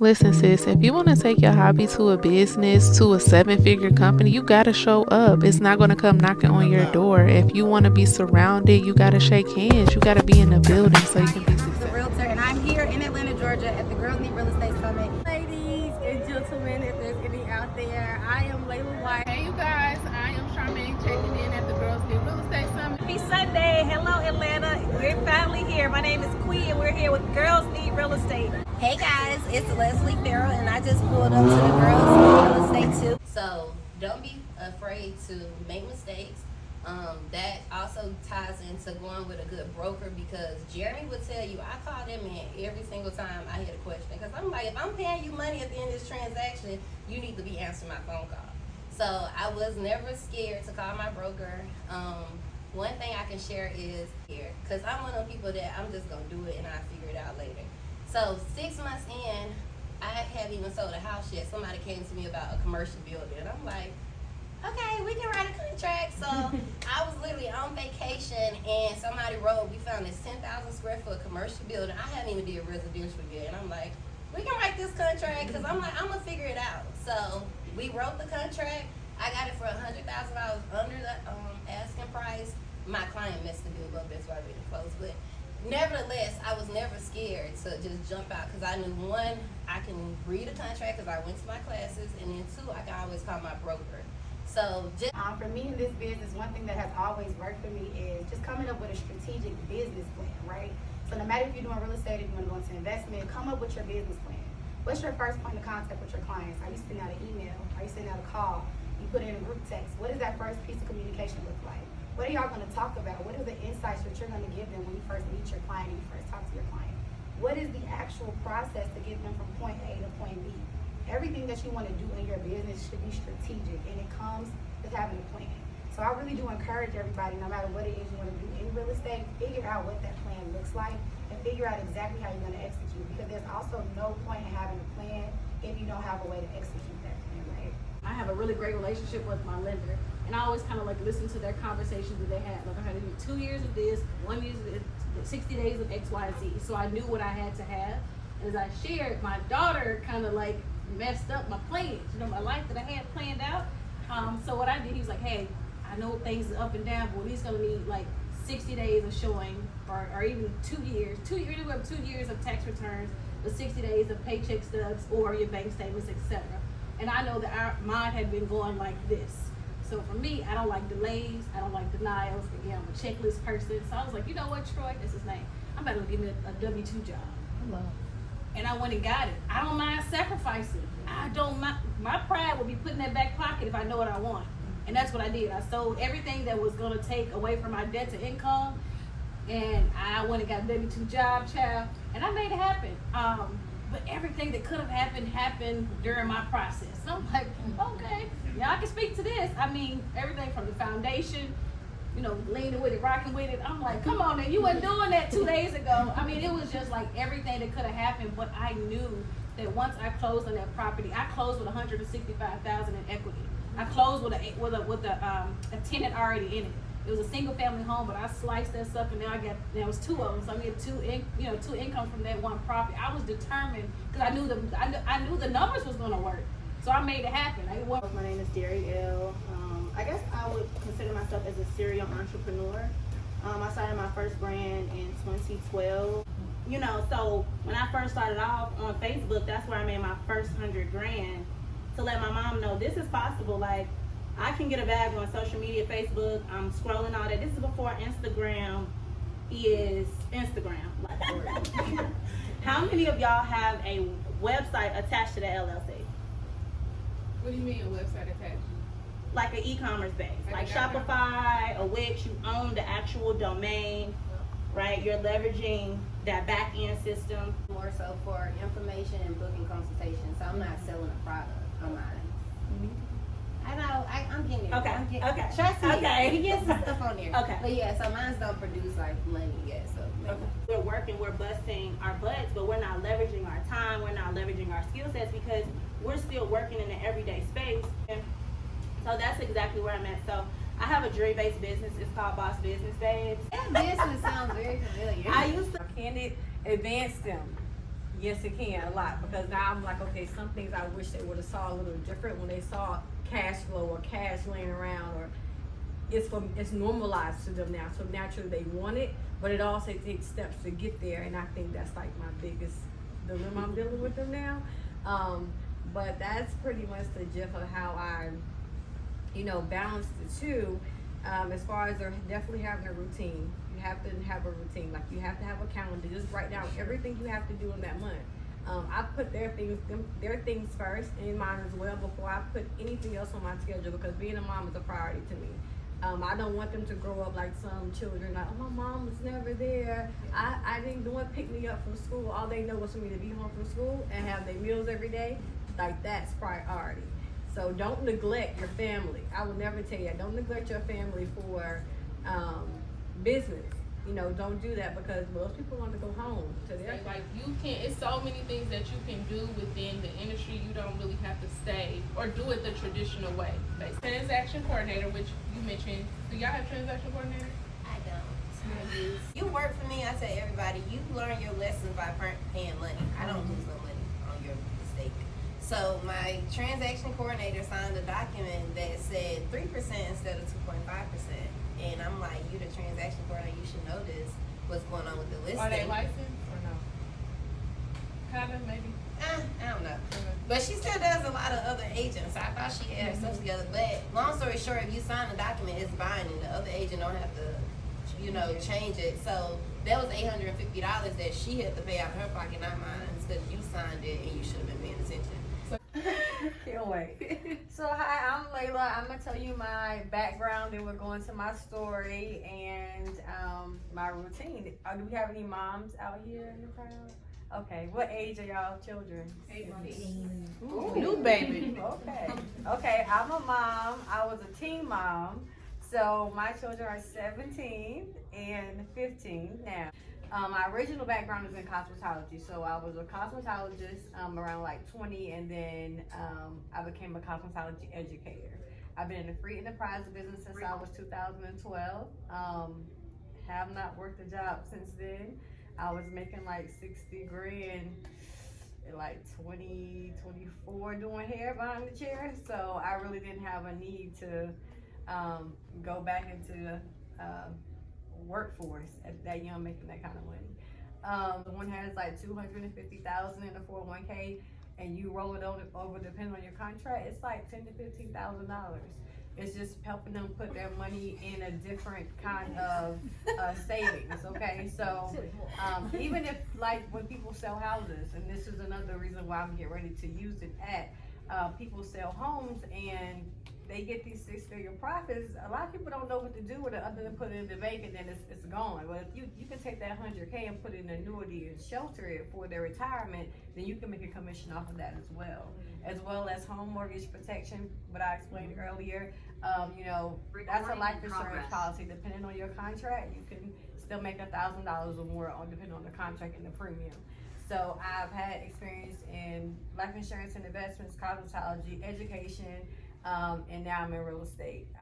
Listen, sis, if you want to take your hobby to a business, to a seven-figure company, you got to show up. It's not going to come knocking on your door. If you want to be surrounded, you got to shake hands. You got to be in the building so you can be The Realtor, and I'm here in Atlanta, Georgia at the Girls Need Real Estate Summit. Ladies and gentlemen, if there's any out there, I am Layla White. Hey you guys, I am Charmaine checking in at the Girls Need Real Estate Summit. Happy Sunday. Hello, Atlanta. We're finally here. My name is Queen, and we're here with Girls Need Real Estate. Hey guys, it's Leslie Farrell, and I just pulled up to the Girls Need Real Estate too. So don't be afraid to make mistakes. That also ties into going with a good broker, because Jeremy would tell you, I call that man every single time I hit a question, because I'm like, if I'm paying you money at the end of this transaction, you need to be answering my phone call. So I was never scared to call my broker. One thing I can share is here, because I'm one of those people that I'm just going to do it and I'll figure it out later. So 6 months in, I haven't even sold a house yet. Somebody came to me about a commercial building, and I'm like, okay, we can write a contract. So I was literally on vacation, and somebody wrote, we found this 10,000 square foot commercial building. I haven't even did residential yet, and I'm like, we can write this contract, because I'm like, I'm going to figure it out. So we wrote the contract. I got it for $100,000 under the asking price. My client messed the deal up, that's why we didn't close. But nevertheless, I was never scared to just jump out, because I knew, one, I can read a contract because I went to my classes, and then two, I can always call my broker. So just for me in this business, one thing that has always worked for me is just coming up with a strategic business plan, right? So no matter if you're doing real estate, if you want to go into investment, come up with your business plan. What's your first point of contact with your clients? Are you sending out an email? Are you sending out a call? You put it in a group text. What does that first piece of communication look like? What are y'all going to talk about? What are the insights that you're going to give them when you first meet your client and you first talk to your client? What is the actual process to get them from point A to point B? Everything that you want to do in your business should be strategic, and it comes with having a plan. So I really do encourage everybody, no matter what it is you want to do in real estate, figure out what that plan looks like and figure out exactly how you're going to execute, because there's also no point in having a plan if you don't have a way to execute that plan, right? I have a really great relationship with my lender, and I always kind of like listen to their conversations that they had. Like, I had to do 2 years of this, 1 year of this, 60 days of X, Y, and Z. So I knew what I had to have. As I shared, my daughter kind of like messed up my plans, my life that I had planned out. So what I did, he was like, hey, I know things are up and down, but he's gonna need like 60 days of showing, or even 2 years, anywhere from 2 years of tax returns, or 60 days of paycheck stubs, or your bank statements, etc. And I know that mine had been going like this. So for me, I don't like delays, I don't like denials. Again, I'm a checklist person. So I was like, you know what, Troy, that's his name. I'm about to give me a W-2 job. Hello. And I went and got it. I don't mind sacrificing. I don't mind. My pride would be put in that back pocket if I know what I want. And that's what I did. I sold everything that was going to take away from my debt to income. And I went and got a W-2 job, child. And I made it happen. But everything that could have happened during my process. So I'm like, okay, yeah, I can speak to this. I mean, everything from the foundation, leaning with it, rocking with it. I'm like, come on, man, you weren't doing that 2 days ago. I mean, it was just like everything that could have happened. But I knew that once I closed on that property, I closed with $165,000 in equity. I closed with a tenant already in it. It was a single family home, but I sliced this up, and there was two of them, so I get two income from that one property. I was determined, because I knew the numbers was going to work, so I made it happen. My name is Danielle. I guess I would consider myself as a serial entrepreneur. I started my first brand in 2012. So when I first started off on Facebook, that's where I made my first $100,000 to let my mom know this is possible. Like, I can get a bag on social media, Facebook. I'm scrolling all that. This is before Instagram is Instagram. How many of y'all have a website attached to the LLC? What do you mean a website attached? Like an e-commerce base, like Shopify, a Wix. You own the actual domain, right? You're leveraging that back end system. more so for information and booking consultation. So I'm not selling a product on mine. I know, I'm getting there. Okay. Trust me. Okay. We get some stuff on there. Okay. But yeah, so mine don't produce like money yet. So We're working, we're busting our butts, but we're not leveraging our time, we're not leveraging our skill sets, because we're still working in the everyday space. And so that's exactly where I'm at. So I have a jewelry-based business. It's called Boss Business Babes. that business sounds very familiar. I used to. Can it advance them? Yes, it can a lot, because now I'm like, okay, some things I wish they would have saw a little different when they saw cash flow or cash laying around, or it's normalized to them now. So naturally they want it, but it also takes steps to get there, and I think that's like my biggest dilemma I'm dealing with them now. But that's pretty much the gist of how I, balance the two. As far as they're definitely having a routine. You have to have a routine. Like, you have to have a calendar. Just write down everything you have to do in that month. I put their things first in mine as well before I put anything else on my schedule, because being a mom is a priority to me. I don't want them to grow up like some children, like, oh, my mom was never there. I didn't want to pick me up from school. All they know was for me to be home from school and have their meals every day. Like, that's priority. So don't neglect your family. I will never tell you, don't neglect your family for business. Don't do that, because most people want to go home to their Like, you can, it's so many things that you can do within the industry. You don't really have to stay or do it the traditional way. Transaction coordinator, which you mentioned. Do y'all have transaction coordinator? I don't. You work for me. I tell everybody, you learn your lessons by paying money. I don't lose no money on your mistake. So my transaction coordinator signed a document that said 3% instead of 2.5%. And I'm like, you the transaction coordinator, you should know this. What's going on with the listing? Are they licensed or no? Kind of, maybe. I don't know. But she still does a lot of other agents. I thought she had her stuff together. But long story short, if you sign a document, it's binding. The other agent don't have to, change it. So that was $850 that she had to pay out of her pocket, not mine, because you signed it and you should have been paying attention. Can't wait. So hi, I'm Layla. I'm gonna tell you my background, and we're going to my story and my routine. Do we have any moms out here in the crowd? Okay, what age are y'all children? 18. Ooh, New baby. Okay, I'm a mom. I was a teen mom. So my children are 17 and 15 now. My original background is in cosmetology. So I was a cosmetologist around like 20, and then I became a cosmetology educator. I've been in the free enterprise business since I was 2012. Have not worked a job since then. I was making like 60 grand at like 20, 24 doing hair behind the chair. So I really didn't have a need to go back into workforce at that young, making that kind of money. The one has like 250,000 in the 401k, and you roll it over depending on your contract. It's like $10,000 to $15,000. It's just helping them put their money in a different kind of savings. Okay, so even if, like, when people sell houses, and this is another reason why I'm getting ready to use it people sell homes and they get these six-figure profits. A lot of people don't know what to do with it other than put it in the bank and then it's gone. But if you can take that 100K and put it in an annuity and shelter it for their retirement, then you can make a commission off of that as well as home mortgage protection. What I explained earlier, that's a life insurance policy. Depending on your contract, you can still make $1,000 or more depending on the contract and the premium. So I've had experience in life insurance and investments, cosmetology, education, and now I'm in real estate.